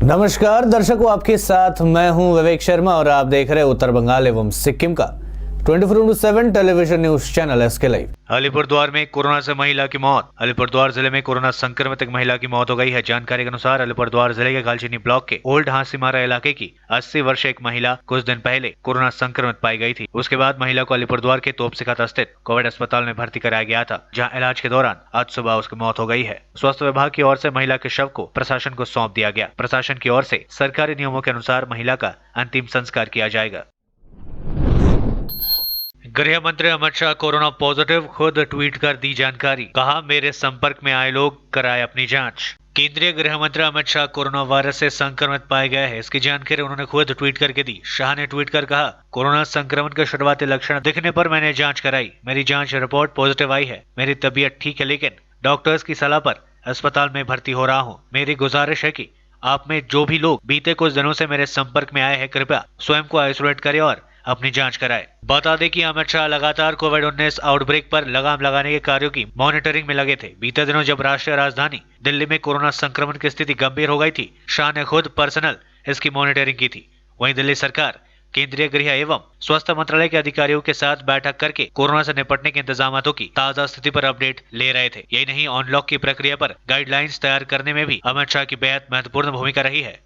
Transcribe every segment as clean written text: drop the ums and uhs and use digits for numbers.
नमस्कार दर्शकों, आपके साथ मैं हूं विवेक शर्मा और आप देख रहे हैं उत्तर बंगाल एवं सिक्किम का 24/7 television news channel SK live. Alipurduar में कोरोना से महिला की मौत। अलीपुरद्वार जिले में कोरोना संक्रमित एक महिला की मौत हो गई है। जानकारी के अनुसार अलीपुरद्वार जिले के गालचीनी ब्लॉक के ओल्ड हांसीमारा इलाके की 80 वर्षीय एक महिला कुछ दिन पहले कोरोना संक्रमित पाई गई थी। उसके बाद महिला को अलीपुरद्वार के तोपसिखाता स्थित कोविड अस्पताल में भर्ती कराया गया था, जहाँ इलाज के दौरान आज सुबह उसकी मौत हो गई है। स्वास्थ्य विभाग की ओर से महिला के शव को प्रशासन को सौंप दिया गया। प्रशासन की ओर से सरकारी नियमों के अनुसार महिला का अंतिम संस्कार किया जाएगा। गृह मंत्री अमित शाह कोरोना पॉजिटिव, खुद ट्वीट कर दी जानकारी। कहा, मेरे संपर्क में आए लोग कराए अपनी जांच। केंद्रीय गृह मंत्री अमित शाह कोरोना वायरस से संक्रमित पाए गए हैं। इसकी जानकारी उन्होंने खुद ट्वीट करके दी। शाह ने ट्वीट कर कहा, कोरोना संक्रमण के शुरुआती लक्षण दिखने पर मैंने जांच कराई। मेरी जांच रिपोर्ट पॉजिटिव आई है। मेरी तबीयत ठीक है, लेकिन डॉक्टर्स की सलाह पर अस्पताल में भर्ती हो रहा हूँ। मेरी गुजारिश है कि आप में जो भी लोग बीते कुछ दिनों से मेरे संपर्क में आए हैं, कृपया स्वयं को आइसोलेट करें और अपनी जांच कराएं। बता दें कि अमित शाह लगातार कोविड-19 आउटब्रेक पर लगाम लगाने के कार्यों की मॉनिटरिंग में लगे थे। बीते दिनों जब राष्ट्रीय राजधानी दिल्ली में कोरोना संक्रमण की स्थिति गंभीर हो गई थी, शाह ने खुद पर्सनल इसकी मॉनिटरिंग की थी। वहीं दिल्ली सरकार केंद्रीय गृह एवं स्वास्थ्य मंत्रालय के अधिकारियों के साथ बैठक करके कोरोना से निपटने के इंतजामों की ताजा स्थिति पर अपडेट ले रहे थे। यही नहीं, अनलॉक की प्रक्रिया पर गाइडलाइंस तैयार करने में भी अमित शाह की बेहद महत्वपूर्ण भूमिका रही है।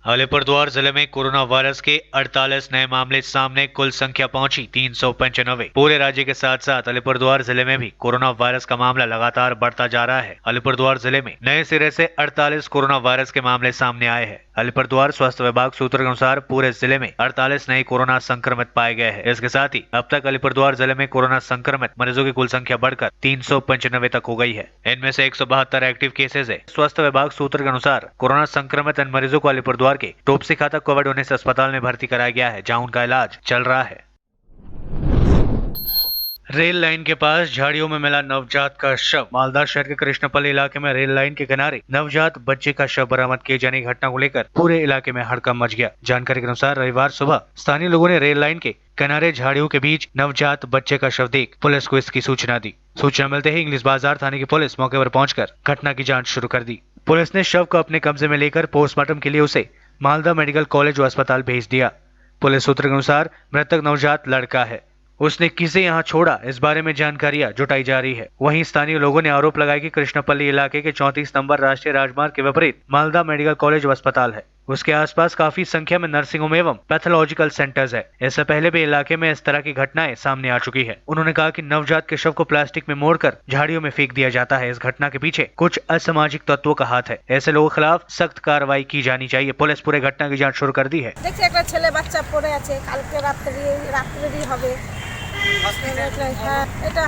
अलीपुरद्वार जिले में कोरोना वायरस के 48 नए मामले सामने, कुल संख्या पहुंची 395। पूरे राज्य के साथ साथ अलीपुरद्वार जिले में भी कोरोना वायरस का मामला लगातार बढ़ता जा रहा है। अलीपुरद्वार जिले में नए सिरे से 48 कोरोना वायरस के मामले सामने आए हैं। अलीपुरद्वार स्वास्थ्य विभाग सूत्रों के अनुसार पूरे जिले में 48 नए कोरोना संक्रमित पाए गए हैं। इसके साथ ही अब तक अलीपुरद्वार जिले में कोरोना संक्रमित मरीजों की कुल संख्या बढ़कर 395 तक हो गई है। इनमें से 172 एक्टिव केसेज है। स्वास्थ्य विभाग सूत्र के अनुसार कोरोना संक्रमित इन मरीजों को अलीपुरद्वार के तोपसिखाता कोविड-19 अस्पताल में भर्ती कराया गया है, जहां उनका इलाज चल रहा है। रेल लाइन के पास झाड़ियों में मिला नवजात का शव। मालदा शहर के कृष्णपल्ली इलाके में रेल लाइन के किनारे नवजात बच्चे का शव बरामद किए जाने की घटना को लेकर पूरे इलाके में हड़कंप मच गया। जानकारी के अनुसार रविवार सुबह स्थानीय लोगों ने रेल लाइन के किनारे झाड़ियों के बीच नवजात बच्चे का शव देख पुलिस को इसकी सूचना दी। सूचना मिलते ही इंग्लिश बाजार थाने की पुलिस मौके पर पहुंचकर घटना की जाँच शुरू कर दी। पुलिस ने शव को अपने कब्जे में लेकर पोस्टमार्टम के लिए उसे मालदा मेडिकल कॉलेज व अस्पताल भेज दिया। पुलिस सूत्र के अनुसार मृतक नवजात लड़का है। उसने किसे यहाँ छोड़ा, इस बारे में जानकारियां जुटाई जा रही है। वहीं स्थानीय लोगों ने आरोप लगाया कि कृष्णपल्ली इलाके के 34 नंबर राष्ट्रीय राजमार्ग के विपरीत मालदा मेडिकल कॉलेज व अस्पताल है। उसके आसपास काफी संख्या में नर्सिंग होम एवं पैथोलॉजिकल सेंटर्स है। इससे पहले भी इलाके में इस तरह की घटनाएं सामने आ चुकी है। उन्होंने कहा कि नवजात के शव को प्लास्टिक में मोड़कर झाड़ियों में फेंक दिया जाता है। इस घटना के पीछे कुछ असामाजिक तत्वों का हाथ है। ऐसे लोगों के खिलाफ सख्त कार्रवाई की जानी चाहिए। पुलिस पूरे घटना की जाँच शुरू कर दी है। देखिए, एक ছেলে বাচ্চা পড়ে আছে, কালকে রাত্রেরই হবে। হ্যাঁ, এটা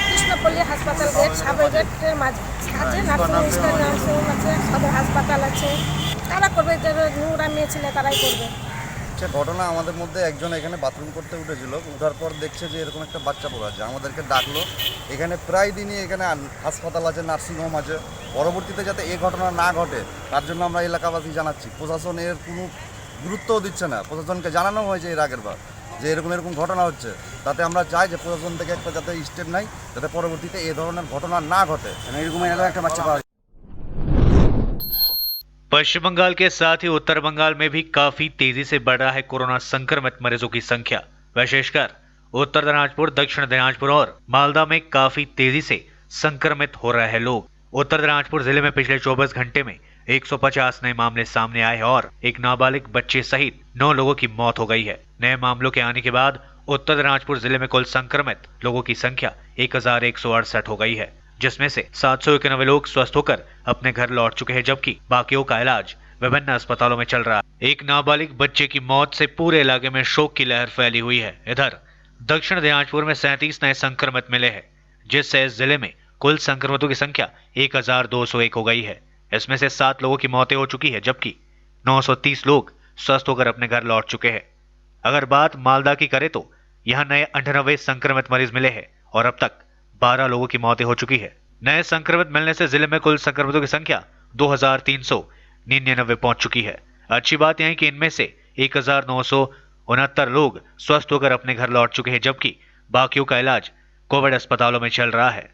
কৃষ্ণপল্লী হাসপাতাল গেট, সাবেক গেটের মাঝে আছে নার্সিং হোম আছে, সদর হাসপাতাল আছে। তারা করবে, যারা নোংরা মেয়ে ছেলে তারাই করবে। ঘটনা আমাদের মধ্যে একজন এখানে বাথরুম করতে উঠেছিল, উঠার পর দেখছে যে এরকম একটা বাচ্চা পড়ে আছে। আমাদেরকে ডাকলো। এখানে প্রায় দিনই এখানে হাসপাতাল আছে, নার্সিং হোম আছে। পরবর্তীতে যাতে এই ঘটনা না ঘটে তার জন্য আমরা এলাকাবাসী জানাচ্ছি। প্রশাসন এর কোনো গুরুত্বও দিচ্ছে না। প্রশাসনকে জানানো হয়েছে এর আগের বার যে এরকম ঘটনা হচ্ছে, তাতে আমরা চাই যে প্রশাসন থেকে একটা যাতে স্টেপ নেয়, যাতে পরবর্তীতে এই ধরনের ঘটনা না ঘটে। এরকম একটা বাচ্চা পাওয়া। पश्चिम बंगाल के साथ ही उत्तर बंगाल में भी काफी तेजी से बढ़ रहा है कोरोना संक्रमित मरीजों की संख्या। विशेषकर उत्तर दिनाजपुर, दक्षिण दिनाजपुर और मालदा में काफी तेजी से संक्रमित हो रहे हैं लोग। उत्तर दिनाजपुर जिले में पिछले 24 घंटे में 150 नए मामले सामने आए हैं और एक नाबालिग बच्चे सहित 9 लोगों की मौत हो गई है। नए मामलों के आने के बाद उत्तर दिनाजपुर जिले में कुल संक्रमित लोगों की संख्या 1168 हो गई है, जिसमें से 791 लोग स्वस्थ होकर अपने घर लौट चुके हैं, जबकि बाकियों का इलाज विभिन्न अस्पतालों में चल रहा है। एक नाबालिग बच्चे की मौत से पूरे इलाके में शोक की लहर फैली हुई है। इधर दक्षिण दिनाजपुर में 37 नए संक्रमित मिले हैं, जिससे इस जिले में कुल संक्रमितों की संख्या 1201 हो गई है। इसमें से 7 लोगों की मौतें हो चुकी है, जबकि 930 लोग स्वस्थ होकर अपने घर लौट चुके हैं। अगर बात मालदा की करें तो यहाँ नए 98 संक्रमित मरीज मिले हैं और अब तक 12 लोगों की मौतें हो चुकी है। नए संक्रमित मिलने से जिले में कुल संक्रमितों की संख्या 2399 पहुंच चुकी है। अच्छी बात यह है कि इनमें से 1969 लोग स्वस्थ होकर अपने घर लौट चुके हैं, जबकि बाकियों का इलाज कोविड अस्पतालों में चल रहा है।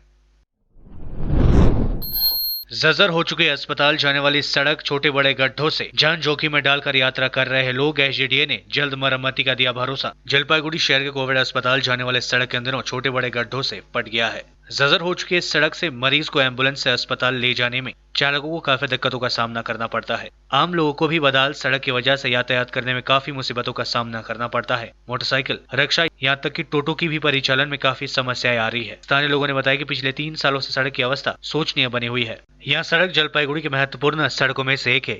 जर्जर हो चुके अस्पताल जाने वाली सड़क छोटे बड़े गड्ढों से जान जोखिम में डालकर यात्रा कर रहे लोग। एसडीडीए ने जल्द मरम्मती का दिया भरोसा। जलपाईगुड़ी शहर के कोविड अस्पताल जाने वाले सड़क इन दिनों छोटे बड़े गड्ढों से पट गया है। जर्जर हो चुकी इस सड़क से मरीज को एम्बुलेंस से अस्पताल ले जाने में चालकों को काफी दिक्कतों का सामना करना पड़ता है। आम लोगों को भी बदहाल सड़क की वजह से यातायात करने में काफी मुसीबतों का सामना करना पड़ता है। मोटरसाइकिल, रिक्शा, यहाँ तक कि टोटो की भी परिचालन में काफी समस्याएं आ रही है। स्थानीय लोगों ने बताया कि पिछले 3 सालों से सड़क की अवस्था शोचनीय बनी हुई है। यह सड़क जलपाईगुड़ी की महत्वपूर्ण सड़कों में से एक है।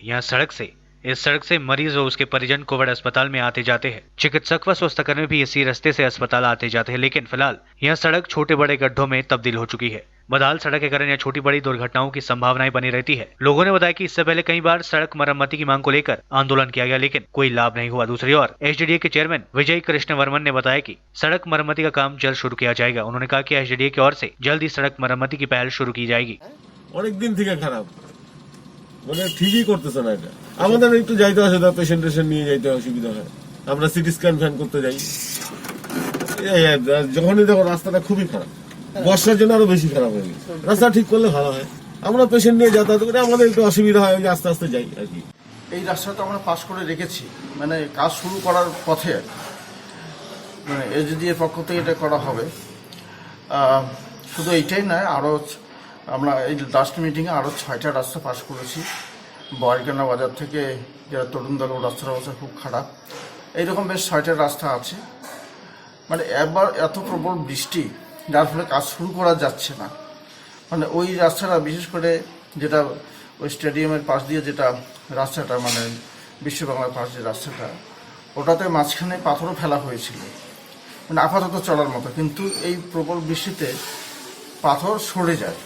इस सड़क से मरीज और उसके परिजन कोविड अस्पताल में आते जाते हैं। चिकित्सक व स्वास्थ्यकर्मी भी इसी रास्ते से अस्पताल आते जाते हैं, लेकिन फिलहाल यह सड़क छोटे बड़े गड्ढों में तब्दील हो चुकी है। बदहाल सड़क के कारण यह छोटी बड़ी दुर्घटनाओं की संभावनाएं बनी रहती है। लोगों ने बताया कि इससे पहले कई बार सड़क मरम्मती की मांग को लेकर आंदोलन किया गया, लेकिन कोई लाभ नहीं हुआ। दूसरी ओर एसडीडीए के चेयरमैन विजय कृष्ण वर्मन ने बताया कि सड़क मरम्मती का काम जल्द शुरू किया जाएगा। उन्होंने कहा कि एसडीडीए की ओर से जल्द ही सड़क मरम्मती की पहल शुरू की जाएगी। অনেক দিন থেকে খারাপ, মানে ঠিকই করতেছে না। এটা আমাদের একটু যাইতে অসুবিধা, পেশেন্ট নিয়ে যাইতে অসুবিধা হয়। আমরা সিটি স্ক্যান ফ্যান করতে যাই, যখনই দেখো রাস্তাটা খুবই খারাপ। বর্ষার জন্য আরো বেশি খারাপ হয়ে গেছে। রাস্তা ঠিক করলে ভালো হয়। আমরা পেশেন্ট নিয়ে যাতায়াত করি, আমাদের একটু অসুবিধা হয়, আস্তে আস্তে যাই আর কি। এই রাস্তাটা আমরা পাস করে রেখেছি, মানে কাজ শুরু করার পথে আর কি। মানে এসডিএর পক্ষ থেকে এটা করা হবে। শুধু এইটাই নয়, আরও আমরা এই লাস্ট মিটিংয়ে আরও 6টা রাস্তা পাস করেছি। বয়রকানা বাজার থেকে যারা তরুণদল রাস্তার অবস্থা খুব খারাপ, এইরকম বেশ 6টা রাস্তা আছে। মানে একবার এত প্রবল বৃষ্টি, যার ফলে কাজ শুরু করা যাচ্ছে না। মানে ওই রাস্তাটা বিশেষ করে যেটা ওই স্টেডিয়ামের পাশ দিয়ে যেটা রাস্তাটা, মানে বিশ্ববাংলার পাশ যে রাস্তাটা, ওটাতে মাঝখানে পাথরও ফেলা হয়েছিল, মানে আপাতত চলার মতো। কিন্তু এই প্রবল বৃষ্টিতে পাথর সরে যায়,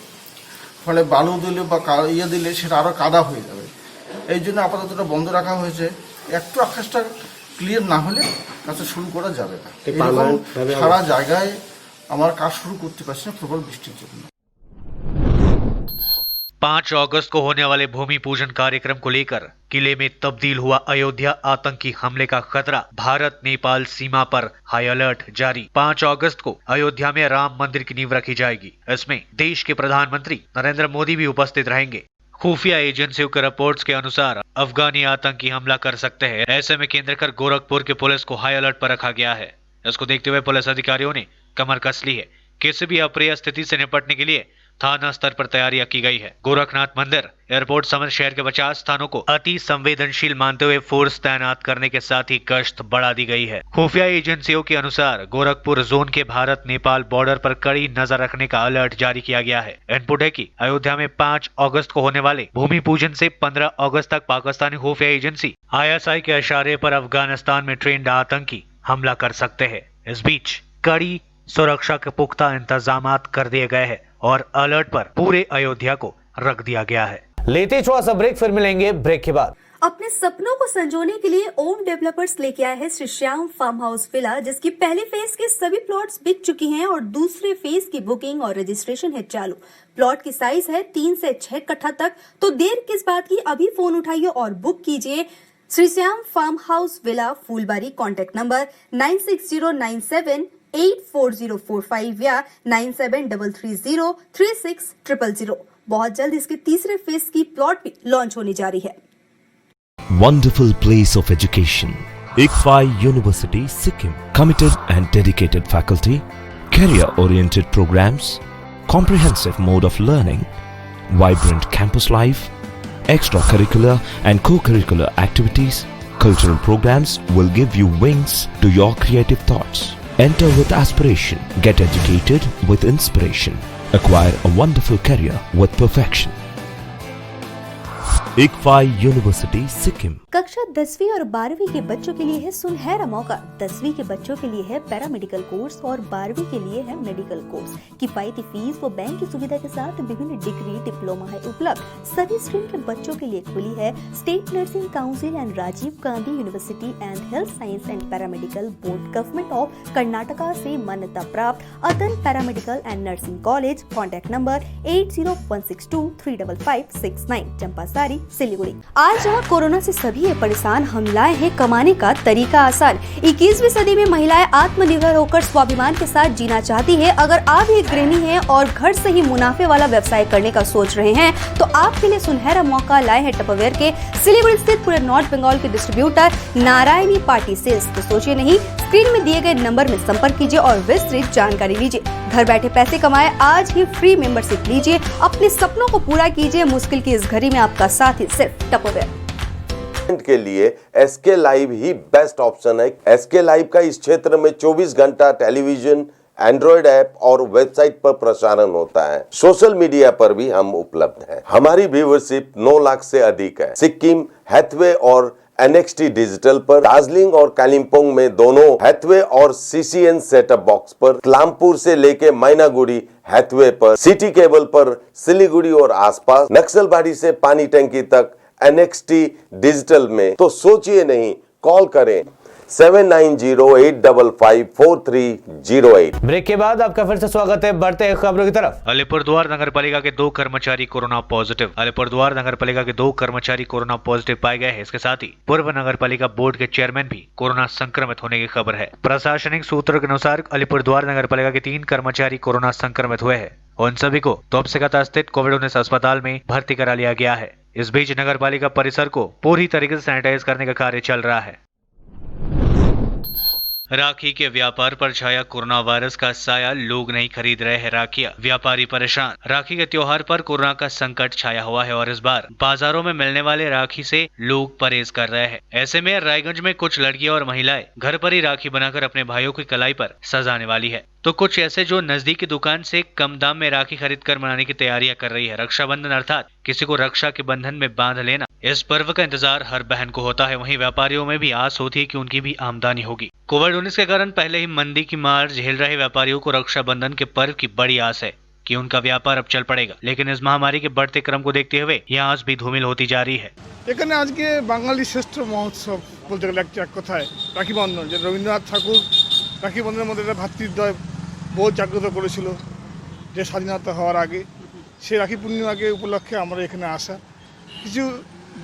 ফলে বালু দিলে বা দিলে সেটা আরও কাদা হয়ে যাবে। এই জন্য আপাতত এটা বন্ধ রাখা হয়েছে। একটু আকাশটা ক্লিয়ার না হলে কাজটা শুরু করা যাবে না। এরকম সারা জায়গায় আমার কাজ শুরু করতে পারছি না প্রবল বৃষ্টির জন্য। 5 अगस्त को होने वाले भूमि पूजन कार्यक्रम को लेकर किले में तब्दील हुआ अयोध्या। आतंकी हमले का खतरा, भारत नेपाल सीमा पर हाई अलर्ट जारी। 5 अगस्त को अयोध्या में राम मंदिर की नींव रखी जाएगी। इसमें देश के प्रधानमंत्री नरेंद्र मोदी भी उपस्थित रहेंगे। खुफिया एजेंसियों के रिपोर्ट्स के अनुसार अफगानी आतंकी हमला कर सकते हैं। ऐसे में केंद्र कर गोरखपुर के पुलिस को हाई अलर्ट पर रखा गया है। इसको देखते हुए पुलिस अधिकारियों ने कमर कस ली है। किसी भी अप्रिय स्थिति से निपटने के लिए थाना स्तर पर तैयारियां की गई है। गोरखनाथ मंदिर, एयरपोर्ट समेत शहर के 50 स्थानों को अति संवेदनशील मानते हुए फोर्स तैनात करने के साथ ही गश्त बढ़ा दी गई है। खुफिया एजेंसियों के अनुसार गोरखपुर जोन के भारत नेपाल बॉर्डर पर कड़ी नजर रखने का अलर्ट जारी किया गया है। इनपुट है कि अयोध्या में 5 अगस्त को होने वाले भूमि पूजन से 15 अगस्त तक पाकिस्तानी खुफिया एजेंसी ISI के इशारे पर अफगानिस्तान में ट्रेंड आतंकी हमला कर सकते हैं। इस बीच कड़ी सुरक्षा के पुख्ता इंतजामात कर दिए गए हैं और अलर्ट पर पूरे अयोध्या को रख दिया गया है। लेते छोड़ा सा ब्रेक, फिर मिलेंगे ब्रेक के बाद। अपने सपनों को संजोने के लिए ओम डेवलपर्स लेके आए हैं Shri Shyam farm house villa, जिसकी पहले फेज के सभी प्लॉट्स बिक चुकी हैं और दूसरे फेज की बुकिंग और रजिस्ट्रेशन है चालू। प्लॉट की साइज है 3 से 6 कट्ठा तक, तो देर किस बात की, अभी फोन उठाइए और बुक कीजिए। Shri Shyam farm house villa, Phulbari. Contact number 9609784045 या 9733036000। बहुत जल्द इसके तीसरे फेज की प्लॉट भी लॉन्च होने जा रही है। Wonderful place of education. ICFI University, Sikkim. Committed and dedicated faculty, career-oriented programs, comprehensive mode of learning, vibrant campus life, extracurricular and co-curricular activities, cultural programs will give you wings to your creative thoughts. Enter with aspiration, get educated with inspiration, acquire a wonderful career with perfection. ICFI University, Sikkim. कक्षा 10वीं और 12वीं के बच्चों के लिए है सुनहरा मौका। 10वीं के बच्चों के लिए है पैरामेडिकल कोर्स और 12वीं के लिए है मेडिकल कोर्स। किफायती फीस व बैंक की सुविधा के साथ विभिन्न डिग्री डिप्लोमा है उपलब्ध। सभी स्ट्रीम के बच्चों के लिए खुली है state nursing council and Rajiv Gandhi university and health science and paramedical board, government of Karnataka से मान्यता प्राप्त Atan paramedical and nursing college. Contact number 8016235569, Champasari, Siliguri. आज जहाँ कोरोना से सभी परेशान, हम लाए हैं कमाने का तरीका आसान। 21वीं सदी में महिलाएं आत्मनिर्भर होकर स्वाभिमान के साथ जीना चाहती है। अगर आप एक गृहिणी हैं और घर से ही मुनाफे वाला व्यवसाय करने का सोच रहे हैं तो आपके लिए सुनहरा मौका लाए हैं टपरवेयर के सिलीगुड़ी स्थित पूरे नॉर्थ बंगाल के डिस्ट्रीब्यूटर नारायणी पार्टी सेल्स। तो सोचिए नहीं, स्क्रीन में दिए गए नंबर में संपर्क कीजिए और विस्तृत जानकारी लीजिए। घर बैठे पैसे कमाएं, आज ही फ्री मेंबरशिप लीजिए, अपने सपनों को पूरा कीजिए। मुश्किल की इस घड़ी में आपका साथ ही सिर्फ टपरवेयर के लिए एसके लाइव ही बेस्ट ऑप्शन है। एसके लाइव का इस क्षेत्र में 24 घंटा टेलीविजन, एंड्रॉइड ऐप और वेबसाइट पर प्रसारण होता है। सोशल मीडिया पर भी हम उपलब्ध हैं। हमारी व्यूवरशिप 9 लाख से अधिक है। सिक्किम, हैथवे और NXT डिजिटल पर, दार्जिलिंग और कालिम्पोंग में दोनों हैथवे और CCN सेटअप बॉक्स पर, क्लामपुर से लेके मैनागुड़ी हैथवे पर, सिटी केबल पर सिलीगुड़ी और आसपास, नक्सलबाड़ी से पानी टंकी तक NXT डिजिटल में। तो सोचिए नहीं, कॉल करें 7908554308। ब्रेक के बाद आपका फिर से स्वागत है। बढ़ते हैं खबरों की तरफ। अलीपुरद्वार नगर पालिका के 2 कर्मचारी कोरोना पॉजिटिव। अलीपुरद्वार नगर पालिका के 2 कर्मचारी कोरोना पॉजिटिव पाए गए हैं। इसके साथ ही पूर्व नगर पालिका बोर्ड के चेयरमैन भी कोरोना संक्रमित होने की खबर है। प्रशासनिक सूत्रों के अनुसार अलीपुरद्वार नगर पालिका के 3 कर्मचारी कोरोना संक्रमित हुए हैं। उन सभी को तोपसेकता स्थित कोविड-19 अस्पताल में भर्ती करा लिया गया है। इस बीच नगर पालिका परिसर को पूरी तरीके से सैनिटाइज करने का कार्य चल रहा है। राखी के व्यापार पर छाया कोरोना वायरस का साया, लोग नहीं खरीद रहे हैं राखियां, व्यापारी परेशान। राखी के त्योहार पर कोरोना का संकट छाया हुआ है और इस बार बाजारों में मिलने वाले राखी से लोग परहेज कर रहे हैं। ऐसे में रायगंज में कुछ लड़कियां और महिलाएं घर पर ही राखी बनाकर अपने भाइयों की कलाई पर सजाने वाली है, तो कुछ ऐसे जो नजदीक की दुकान से कम दाम में राखी खरीद कर मनाने की तैयारियां कर रही है। रक्षाबंधन अर्थात किसी को रक्षा के बंधन में बांध लेना, इस पर्व का इंतजार हर बहन को होता है। वहीं व्यापारियों में भी आस होती है कि उनकी भी आमदनी होगी। कोविड-19 के कारण पहले ही मंदी की मार झेल रहे व्यापारियों को रक्षाबंधन के पर्व की बड़ी आस है कि उनका व्यापार अब चल पड़ेगा। लेकिन इस महामारी के बढ़ते क्रम को देखते हुए यह आस भी धूमिल होती जा रही है। এখানে আজকে বাঙালি শ্রেষ্ঠ মহোৎসব বলতে গেলে এক কথায় রাখি বন্ধন, যে রবীন্দ্রনাথ ঠাকুর রাখি বন্ধনের মধ্যে একটা ভ্রাতৃদ্বয় বোধ জাগ্রত করেছিল যে স্বাধীনতা হওয়ার আগে। সেই রাখি পূর্ণিমাকে উপলক্ষে আমরা এখানে আসা। কিছু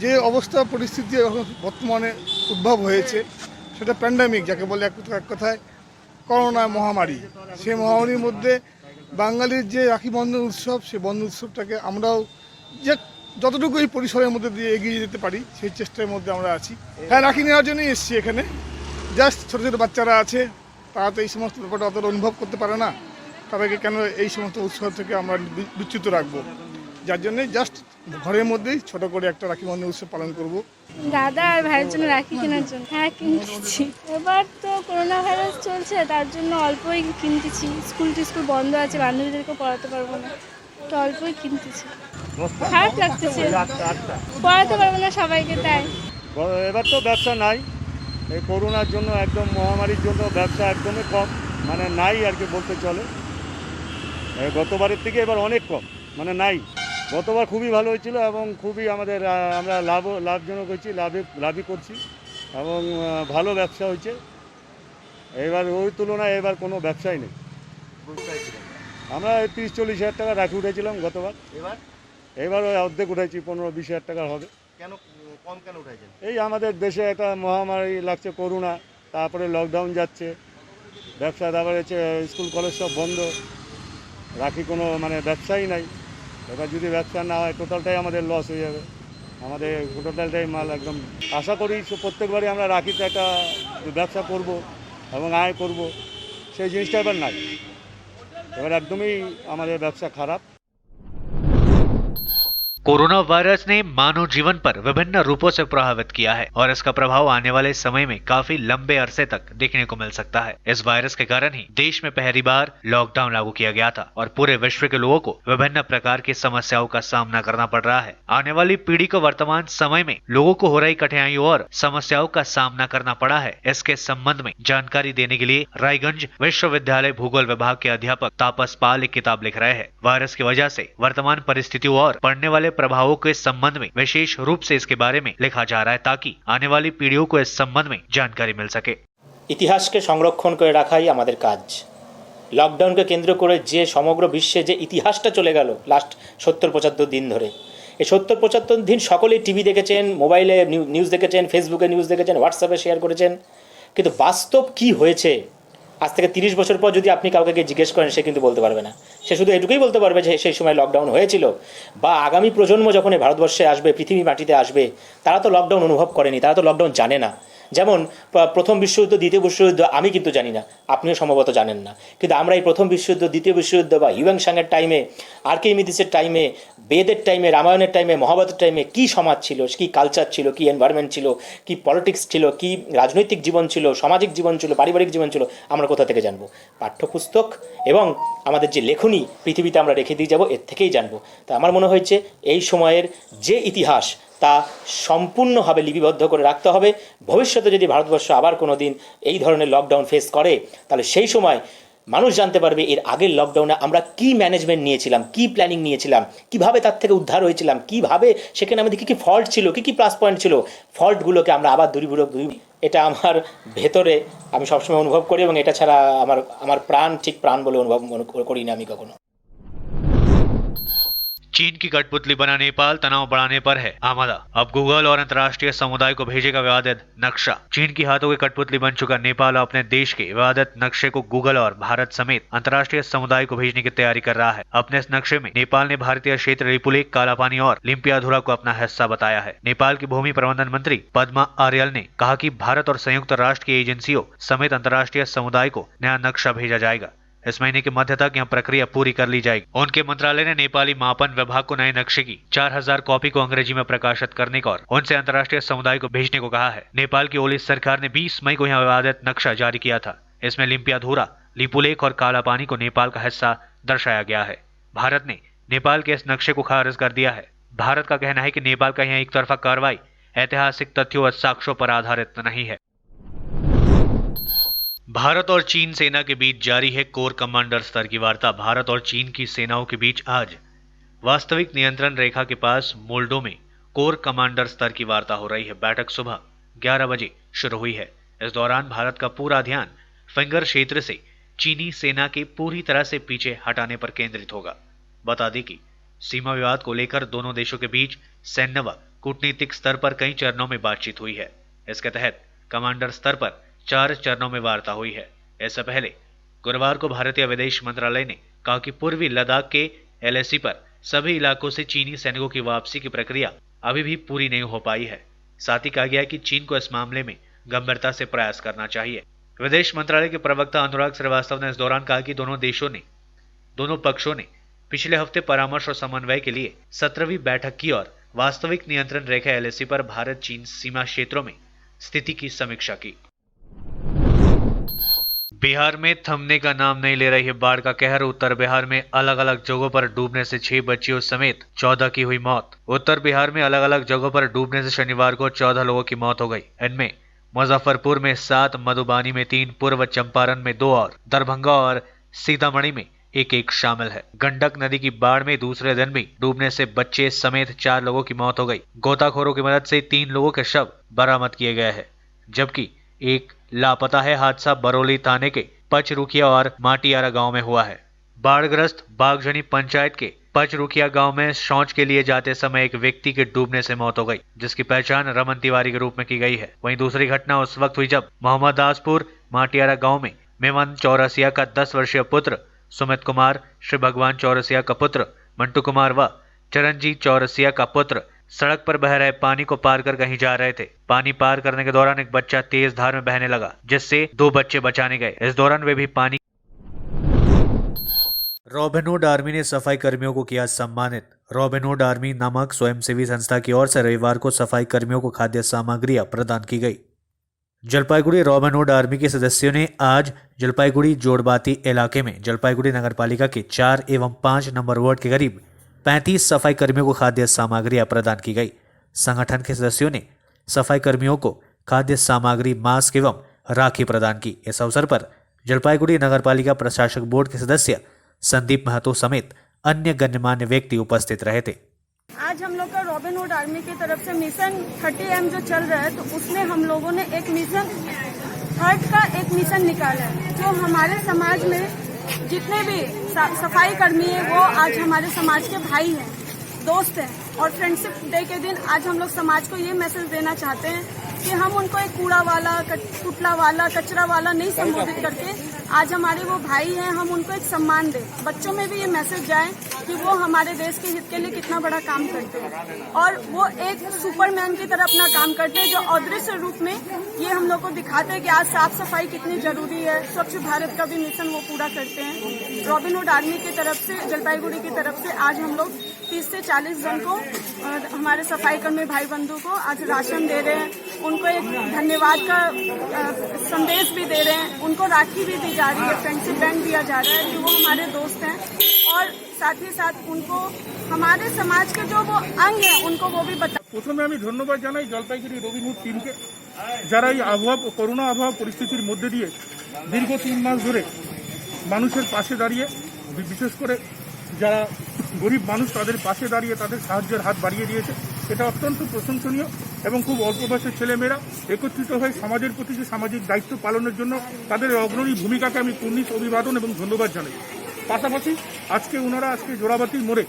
যে অবস্থা পরিস্থিতি এখন বর্তমানে উদ্ভব হয়েছে সেটা প্যান্ডামিক যাকে বলে, এক কথায় করোনা মহামারী। সেই মহামারীর মধ্যে বাঙালির যে রাখি বন্ধন উৎসব, সেই বন্ধন উৎসবটাকে আমরাও যে যতটুকু এই পরিসরের মধ্যে দিয়ে এগিয়ে যেতে পারি সেই চেষ্টার মধ্যে আমরা আছি। হ্যাঁ, রাখি নেওয়ার জন্যই এসেছি এখানে। জাস্ট ছোটো ছোটো বাচ্চারা আছে, তারা তো এই সমস্ত ব্যাপারটা অতটা অনুভব করতে পারে না, তাদেরকে কেন এই সমস্ত উৎসব থেকে আমরা বিচ্যুত রাখবো, যার জন্যে জাস্ট ঘরের মধ্যেই ছোট করে একটা রাখি বন্ধন উৎসব পালন করব। দাদা আর ভাইয়ের জন্য রাখি কেনার জন্য। হ্যাঁ, কিনতেছি। এবার তো করোনা ভাইরাস চলছে, তার জন্য অল্পই কিনতেছি। স্কুল বন্ধ আছে, বান্ধবীদেরকেও পড়াতে পারবো না, তো অল্পই কিনতেছি। খারাপ লাগতেছে, পড়াতে পারবো না সবাইকে, তাই। এবার তো ব্যবসা নাই, এই করোনার জন্য, একদম মহামারীর জন্য ব্যবসা একদমই কম, মানে নাই আর কি বলতে চলে। গতবারের থেকে এবার অনেক কম, মানে নাই। গতবার খুবই ভালো হয়েছিল এবং খুবই আমরা লাভজনক হয়েছি, লাভই করছি এবং ভালো ব্যবসা হয়েছে। এবার ওই তুলনায় এবার কোনো ব্যবসাই নেই। আমরা 30-40 হাজার টাকা রাখি উঠেছিলাম গতবার, এবার ওই অর্ধেক উঠেছি, 15-20 হাজার টাকা হবে। কেন কম কেন উঠাইছেন? এই আমাদের দেশে একটা মহামারী লাগছে, করোনা, তারপরে লকডাউন যাচ্ছে, ব্যবসা, তারপরে স্কুল কলেজ সব বন্ধ, রাখি কোনো মানে ব্যবসাই নাই। এবার যদি ব্যবসা না হয় টোটালটাই আমাদের লস হয়ে যাবে, আমাদের টোটালটাই মাল একদম। আশা করি প্রত্যেকবারই আমরা রাখিতে একটা ব্যবসা করব এবং আয় করব, সেই জিনিসটা এবার নাই। এবার একদমই আমাদের ব্যবসা খারাপ। कोरोना वायरस ने मानव जीवन पर विभिन्न रूपों से प्रभावित किया है और इसका प्रभाव आने वाले समय में काफी लंबे अरसे तक देखने को मिल सकता है। इस वायरस के कारण ही देश में पहली बार लॉकडाउन लागू किया गया था और पूरे विश्व के लोगों को विभिन्न प्रकार की समस्याओं का सामना करना पड़ रहा है। आने वाली पीढ़ी को वर्तमान समय में लोगों को हो रही कठिनाइयों और समस्याओं का सामना करना पड़ा है। इसके संबंध में जानकारी देने के लिए रायगंज विश्वविद्यालय भूगोल विभाग के अध्यापक तापस पाल एक किताब लिख रहे हैं। वायरस की वजह से वर्तमान परिस्थितियों और पड़ने वाले प्रभावों के संबंध में विशेष रूप से इसके बारे में लिखा जा रहा है ताकि आने वाली पीढ़ियों को इस संबंध में जानकारी मिल सके। ইতিহাসকে সংরক্ষণ করে রাখাই আমাদের কাজ। লকডাউনকে কেন্দ্র করে যে সমগ্র বিশ্বে যে ইতিহাসটা চলে গেল লাস্ট 70-75 দিন ধরে, এই 70-75 দিন সকলেই টিভি দেখেছেন, মোবাইলে নিউজ দেখেছেন, ফেসবুকে নিউজ দেখেছেন, হোয়াটসঅ্যাপে শেয়ার করেছেন, কিন্তু বাস্তব কি হয়েছে আজ থেকে 30 বছর পর যদি আপনি কাউকে গিয়ে জিজ্ঞেস করেন, সে কিন্তু বলতে পারবে না। সে শুধু এটুকুই বলতে পারবে যে সেই সময় লকডাউন হয়েছিল, বা আগামী প্রজন্ম যখন এই ভারতবর্ষে আসবে, পৃথিবী মাটিতে আসবে, তারা তো লকডাউন অনুভব করেনি, তারা তো লকডাউন জানে না। যেমন প্রথম বিশ্বযুদ্ধ, দ্বিতীয় বিশ্বযুদ্ধ আমি কিন্তু জানি না, আপনিও সম্ভবত জানেন না, কিন্তু আমরা এই প্রথম বিশ্বযুদ্ধ, দ্বিতীয় বিশ্বযুদ্ধ বা হিউয়েন সাংয়ের টাইমে, আর্কিমিডিসের টাইমে, বেদের টাইমে, রামায়ণের টাইমে, মহাভারতের টাইমে কী সমাজ ছিল, কী কালচার ছিল, কী এনভায়রনমেন্ট ছিল, কী পলিটিক্স ছিল, কী রাজনৈতিক জীবন ছিল, সামাজিক জীবন ছিল, পারিবারিক জীবন ছিল, আমরা কোথা থেকে জানবো? পাঠ্যপুস্তক এবং আমাদের যে লেখনী পৃথিবীতে আমরা রেখে দিয়ে যাব, এর থেকেই জানবো। তা আমার মনে হয়েছে এই সময়ের যে ইতিহাস, তা সম্পূর্ণভাবে লিপিবদ্ধ করে রাখতে হবে। ভবিষ্যতে যদি ভারতবর্ষ আবার কোনো দিন এই ধরনের লকডাউন ফেস করে, তাহলে সেই সময় মানুষ জানতে পারবে এর আগের লকডাউনে আমরা কী ম্যানেজমেন্ট নিয়েছিলাম, কী প্ল্যানিং নিয়েছিলাম, কীভাবে তার থেকে উদ্ধার হয়েছিলাম, কীভাবে সেখানে আমাদের কী কী ফল্ট ছিল, কী কী প্লাস পয়েন্ট ছিল, ফল্টগুলোকে আমরা আবার দূরীভূত। এটা আমার ভেতরে আমি সবসময় অনুভব করি, এবং এটা ছাড়া আমার প্রাণ ঠিক প্রাণ বলে অনুভব করি না আমি কখনো। चीन की कठपुतली बना नेपाल तनाव बढ़ाने पर है आमादा। अब गूगल और अंतर्राष्ट्रीय समुदाय को भेजेगा विवादित नक्शा। चीन की हाथों की कठपुतली बन चुका नेपाल अपने देश के विवादित नक्शे को गूगल और भारत समेत अंतर्राष्ट्रीय समुदाय को भेजने की तैयारी कर रहा है। अपने इस नक्शे में नेपाल ने भारतीय क्षेत्र लिपुलेख, कालापानी और लिम्पियाधुरा को अपना हिस्सा बताया है। नेपाल की भूमि प्रबंधन मंत्री पद्मा आर्यल ने कहा कि भारत और संयुक्त राष्ट्र की एजेंसियों समेत अंतर्राष्ट्रीय समुदाय को नया नक्शा भेजा जाएगा। इस महीने के मध्य तक यह प्रक्रिया पूरी कर ली जाएगी। उनके मंत्रालय ने नेपाली मापन विभाग को नए नक्शे की 4000 कॉपी को अंग्रेजी में प्रकाशित करने का और उनसे अंतर्राष्ट्रीय समुदाय को भेजने को कहा है। नेपाल की ओली सरकार ने 20 मई को यह विवादित नक्शा जारी किया था। इसमें लिम्पियाधुरा, लिपुलेख और कालापानी को नेपाल का हिस्सा दर्शाया गया है। भारत ने नेपाल के इस नक्शे को खारिज कर दिया है। भारत का कहना है कि नेपाल का यह एक तरफा कार्रवाई ऐतिहासिक तथ्यों व साक्ष्यों पर आधारित नहीं है। भारत और चीन सेना के बीच जारी है कोर कमांडर स्तर की वार्ता। भारत और चीन की सेनाओं के बीच आज वास्तविक नियंत्रण रेखा के पास मोल्डो में कोर कमांडर स्तर की वार्ता हो रही है। बैठक सुबह 11 बजे शुरू हुई है। इस दौरान भारत का पूरा ध्यान फिंगर क्षेत्र से चीनी सेना के पूरी तरह से पीछे हटाने पर केंद्रित होगा। बता दें कि सीमा विवाद को लेकर दोनों देशों के बीच सैन्य व कूटनीतिक स्तर पर कई चरणों में बातचीत हुई है। इसके तहत कमांडर स्तर पर 4 चरणों में वार्ता हुई है। इससे पहले गुरुवार को भारतीय विदेश मंत्रालय ने कहा कि पूर्वी लद्दाख के LAC पर सभी इलाकों से चीनी सैनिकों की वापसी की प्रक्रिया अभी भी पूरी नहीं हो पाई है। साथ ही कहा गया है कि चीन को इस मामले में गंभीरता से प्रयास करना चाहिए। विदेश मंत्रालय के प्रवक्ता अनुराग श्रीवास्तव ने इस दौरान कहा कि दोनों पक्षों ने पिछले हफ्ते परामर्श और समन्वय के लिए 17वीं बैठक की और वास्तविक नियंत्रण रेखा LAC पर भारत चीन सीमा क्षेत्रों में स्थिति की समीक्षा की। बिहार में थमने का नाम नहीं ले रही है बाढ़ का कहर। उत्तर बिहार में अलग अलग जगहों पर डूबने से 6 बच्चियों समेत 14 की हुई मौत। उत्तर बिहार में अलग अलग जगहों पर डूबने से शनिवार को 14 लोगों की मौत हो गई। इनमें मुजफ्फरपुर में 7, मधुबानी में 3, पूर्व चंपारण में 2 और दरभंगा और सीतामढ़ी में एक शामिल है। गंडक नदी की बाढ़ में दूसरे दिन भी डूबने से बच्चे समेत 4 लोगों की मौत हो गई। गोताखोरों की मदद से 3 लोगों के शव बरामद किए गए हैं, जबकि एक लापता है। हादसा बरौली थाने के पचरुखिया और माटियारा गांव में हुआ है। बाढ़ग्रस्त बागजनी पंचायत के पचरुखिया गांव में शौच के लिए जाते समय एक व्यक्ति के डूबने से मौत हो गई, जिसकी पहचान रमन तिवारी के रूप में की गई है। वहीं दूसरी घटना उस वक्त हुई जब मोहम्मदासपुर माटियारा गांव में मेमन चौरसिया का 10 वर्षीय पुत्र सुमित कुमार, श्री भगवान चौरसिया का पुत्र मंटू कुमार व चरणजीत चौरसिया का पुत्र सड़क पर बह रहे पानी को पार कर कहीं जा रहे थे। पानी पार करने के दौरान एक बच्चा तेज धार में बहने लगा, जिससे 2 बच्चे बचाने गए। इस दौरान वे भी पानी। रॉबिनहुड आर्मी ने सफाई कर्मियों को किया सम्मानित। रॉबिनहुड आर्मी नामक स्वयंसेवी संस्था की ओर से रविवार को सफाई कर्मियों को खाद्य सामग्रियां प्रदान की गई। जलपाईगुड़ी रॉबिनहुड आर्मी के सदस्यों ने आज जलपाईगुड़ी जोड़बाती इलाके में जलपाईगुड़ी नगरपालिका के 4 एवं 5 नंबर वार्ड के करीब 35 सफाई कर्मियों को खाद्य सामग्रियां प्रदान की गई। संगठन के सदस्यों ने सफाई कर्मियों को खाद्य सामग्री, मास्क एवं राखी प्रदान की। इस अवसर पर जलपाईगुड़ी नगरपालिका प्रशासक बोर्ड के सदस्य संदीप महतो समेत अन्य गणमान्य व्यक्ति उपस्थित रहे थे। आज हम लोग का रॉबिनहुड आर्मी की तरफ से मिशन 30M जो चल रहा है, तो उसमें हम लोगों ने एक मिशन हर्ट का एक मिशन निकाला है। जो हमारे समाज में जितने भी सफाई कर्मी है, वो आज हमारे समाज के भाई हैं। दोस्त हैं और फ्रेंडशिप डे के दिन आज हम लोग समाज को ये मैसेज देना चाहते हैं कि हम उनको एक कूड़ा वाला, पुतला वाला, कचरा वाला नहीं संबोधित करके आज हमारे वो भाई हैं, हम उनको एक सम्मान दें। बच्चों में भी ये मैसेज जाए कि वो हमारे देश के हित के लिए कितना बड़ा काम करते हैं और वो एक सुपरमैन की तरह अपना काम करते हैं, जो अदृश्य रूप में ये हम लोग को दिखाते हैं कि आज साफ सफाई कितनी जरूरी है। स्वच्छ भारत का भी मिशन वो पूरा करते हैं। रॉबिनहुड आर्मी की तरफ से, जलपाईगुड़ी की तरफ से आज हम लोग 30 से 40 जन को, हमारे सफाई कर्मी भाई बंधु को आज राशन दे रहे हैं। उनको एक धन्यवाद का संदेश भी दे रहे हैं। उनको राखी भी दी जा रही है, फ्रेंडशिप बैंड दिया जा रहा है कि वो हमारे दोस्त हैं और साथ ही साथ उनको हमारे समाज के जो वो अंग हैं उनको वो भी बता। প্রথমে আমি ধন্যবাদ জানাই জলপাইগুড়ি রবিনহুড টিমকে, যারা এই আবহাওয়া, করোনা আবহাওয়া পরিস্থিতির মধ্যে দিয়ে দীর্ঘ 3 মাস ধরে মানুষের পাশে দাঁড়িয়ে, বিশেষ করে যারা গরিব মানুষ তাদের পাশে দাঁড়িয়ে তাদের সাহায্যের হাত বাড়িয়ে দিয়েছে। এটা অত্যন্ত প্রশংসনীয় এবং খুব অল্প বয়সের ছেলেমেয়েরা একত্রিত হয়ে সমাজের প্রতি যে সামাজিক দায়িত্ব পালনের জন্য তাদের অগ্রণী ভূমিকাকে আমি পূর্ণিশ অভিবাদন এবং ধন্যবাদ জানাই। পাশাপাশি আজকে জোড়াবাতির মোড়ে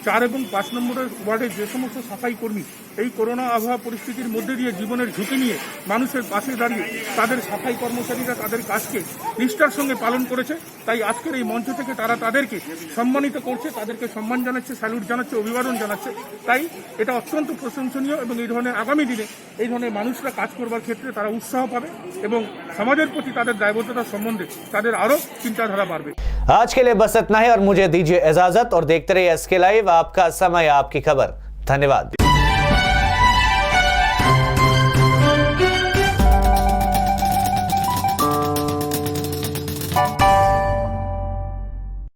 4 এবং 5 নম্বরের ওয়ার্ডের যে সমস্ত সাফাই কর্মী এই করোনা আবহাওয়া পরিস্থিতির মধ্যে দিয়ে জীবনের ঝুঁকি নিয়ে মানুষের পাশে দাঁড়িয়ে তাদের সাফাই কর্মচারীরা তাদের কাজকে নিষ্ঠার সঙ্গে পালন করেছে, তাই আজকের এই মঞ্চ থেকে তারা তাদেরকে সম্মানিত করছে, তাদেরকে সম্মান জানাচ্ছে, স্যালুট জানাচ্ছে, অভিবাদন জানাচ্ছে। তাই এটা অত্যন্ত প্রশংসনীয় এবং এই ধরনের আগামী দিনে এই ধরনের মানুষরা কাজ করবার ক্ষেত্রে তারা উৎসাহ পাবে এবং সমাজের প্রতি তাদের দায়বদ্ধতা সম্বন্ধে তাদের আরও চিন্তাধারা বাড়বে। आज के लिए बस इतना ही और मुझे दीजिए इजाजत और देखते रहिए SK लाइव, आपका समय आपकी खबर। धन्यवाद।